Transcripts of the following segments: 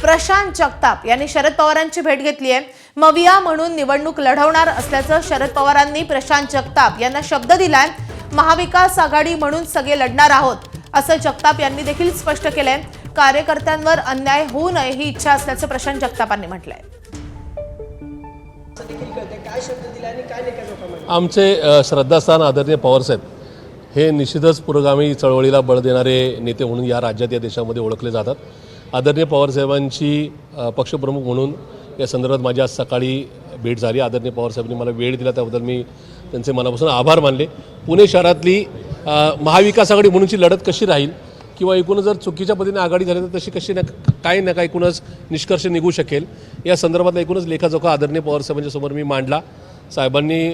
प्रशांत जगताप यांनी शरद पवारांची भेट घेतली आहे। मविया म्हणून निवडणूक लढवणार असल्याचं शरद पवारांनी प्रशांत जगताप यांना शब्द दिलाय। महाविकास आघाडी म्हणून सगळे लढणार आहोत असं जगताप यांनी देखील स्पष्ट केलंय। कार्यकर्त्यांवर अन्याय होऊ नये ही इच्छा असल्याचं प्रशांत जगतापांनी म्हटलंय। आमचे श्रद्धास्थान आदरणीय पवारसाहेब हे निश्चितच पुरोगामी चळवळीला बळ देणारे नेते म्हणून या राज्यात या देशामध्ये ओळखले जातात। आदरणीय पवारसाहेबांची पक्षप्रमुख म्हणून या संदर्भात माझी आज सकाळी भेट झाली। आदरणीय पवारसाहेबांनी मला वेळ दिला त्याबद्दल मी त्यांचे मनापासून आभार मानले। पुणे शहरातली महाविकास आघाडी म्हणूनची लढत कशी राहील किंवा एकूणच जर चुकीच्या पद्धतीने आघाडी झाली तर तशी कशी काही ना काही एकूणच निष्कर्ष निघू शकेल या संदर्भातला एकूणच लेखाजोखा आदरणीय पवारसाहेबांच्या समोर मी मांडला। साहेबांनी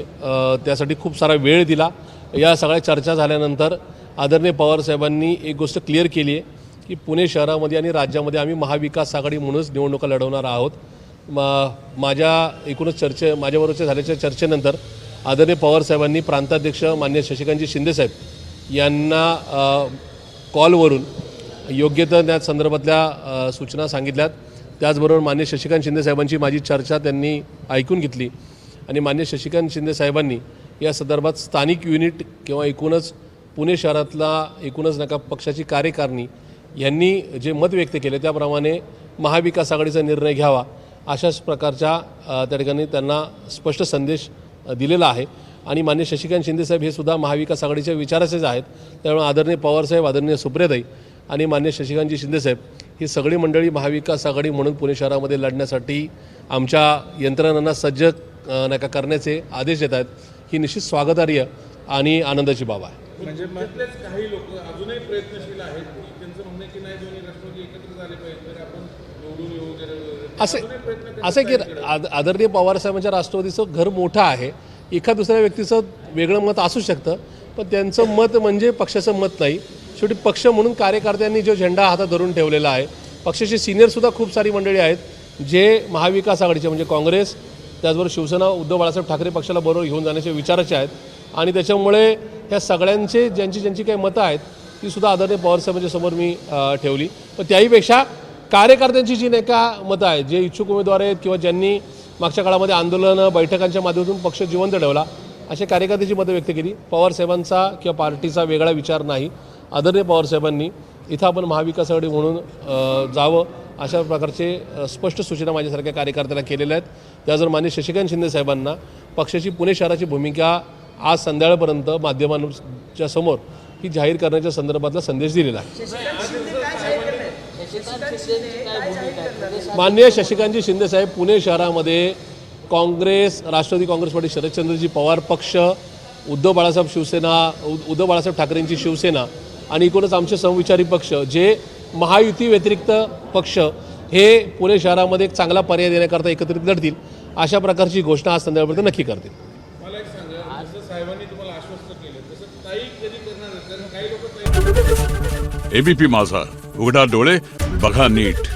त्यासाठी खूप सारा वेळ दिला। या सगळ्या चर्चा झाल्यानंतर आदरणीय पवारसाहेबांनी एक गोष्ट क्लिअर केली आहे की पुणे शहरामध्ये आणि राज्यामध्ये आम्ही महाविकास आघाडी म्हणूनच निवडणुका लढवणार आहोत। माझ्या एकूणच माझ्याबरोबरच्या झाल्याच्या चर्चेनंतर आदरणीय पवारसाहेबांनी प्रांताध्यक्ष माननीय शशिकांतजी शिंदेसाहेब यांना कॉलवरून योग्य त्या संदर्भातल्या सूचना सांगितल्यात। त्याचबरोबर माननीय शशिकांत शिंदेसाहेबांची माझी चर्चा त्यांनी ऐकून घेतली आणि माननीय शशिकांत शिंदेसाहेबांनी या संदर्भात स्थानिक युनिट किंवा एकूणच पुणे शहरातला एकूणच नका पक्षाची कार्यकारिणी यांनी जे मत व्यक्त केले त्याप्रमाणे महाविकास आघाडीचा निर्णय घ्यावा अशाच प्रकारच्या त्या ठिकाणी त्यांना स्पष्ट संदेश दिलेला आहे। आणि माननीय शशिकांत शिंदेसाहेब हे सुद्धा महाविकास आघाडीच्या विचाराचेच आहेत। त्यामुळे आदरणीय पवारसाहेब, आदरणीय सुप्रियाताई आणि माननीय शशिकांतजी शिंदेसाहेब ही सगळी मंडळी महाविकास आघाडी म्हणून पुणे शहरामध्ये लढण्यासाठी आमच्या यंत्रणांना सज्ज करण्याचे आदेश देत आहेत। ही निश्चित स्वागतार्ह आणि आनंदाची बाब आहे। म्हणजे काही लोक अजूनही प्रयत्नशील आहेत, त्यांचं म्हणणं आहे की नाही दोन्ही राष्ट्रवादी एकत्र झाले पाहिजे तर आपण निवडून येऊ वगैरे असं की आदरणीय पवारसाहेबांच्या राष्ट्रवादीचं घर मोठं आहे। एका दुसऱ्या व्यक्तीचं वेगळं मत असू शकतं पण त्यांचं मत म्हणजे पक्षाचं मत नाही। शेवटी पक्ष म्हणून कार्यकर्त्यांनी जो झेंडा हातात धरून ठेवलेला आहे, पक्षाचे सिनियरसुद्धा खूप सारी मंडळी आहेत जे महाविकास आघाडीचे म्हणजे काँग्रेस त्याचबरोबर शिवसेना उद्धव बाळासाहेब ठाकरे पक्षाला बरोबर घेऊन जाण्याचे विचाराचे आहेत। आणि त्याच्यामुळे ह्या सगळ्यांचे ज्यांची काही मतं आहेत ती सुद्धा आदरणीय पवारसाहेबांच्या समोर मी ठेवली। पण त्याहीपेक्षा कार्यकर्त्यांची जी नाही का मतं आहेत, जे इच्छुक उमेदवार आहेत किंवा ज्यांनी मागच्या काळामध्ये आंदोलनं बैठकांच्या माध्यमातून पक्ष जिवंत ठेवला अशा कार्यकर्त्यांची मतं व्यक्त केली। पवारसाहेबांचा किंवा पार्टीचा वेगळा विचार नाही। आदरणीय पवारसाहेबांनी इथं आपण महाविकास आघाडी म्हणून जावं अशा प्रकारचे स्पष्ट सूचना माझ्यासारख्या कार्यकर्त्यांना केलेल्या आहेत। त्याचबरोबर माननीय शशिकांत शिंदेसाहेबांना पक्षाची पुणे शहराची भूमिका आज संध्याकाळपर्यंत माध्यमांच्या समोर ही जाहीर करण्याच्या संदर्भातला संदेश दिलेला आहे। माननीय शशिकांतजी शिंदेसाहेब पुणे शहरामध्ये काँग्रेस, राष्ट्रवादी काँग्रेस पार्टी, शरदचंद्रजी पवार पक्ष, उद्धव बाळासाहेब ठाकरेंची शिवसेना आणि एकूणच आमचे समविचारी पक्ष जे महायुती व्यतिरिक्त पक्ष हे पुणे शहरामध्ये एक चांगला पर्याय देण्याकरता एकत्रित लढतील अशा प्रकारची घोषणा आज संध्याकाळपर्यंत नक्की करतील। मला एक सांगा, जसं साहेबांनी तुम्हाला आश्वस्त केलं तसं ताई कधी करणार आहेत? कारण काही लोक एबीपी माझा, उघडा डोळे बघा नीट।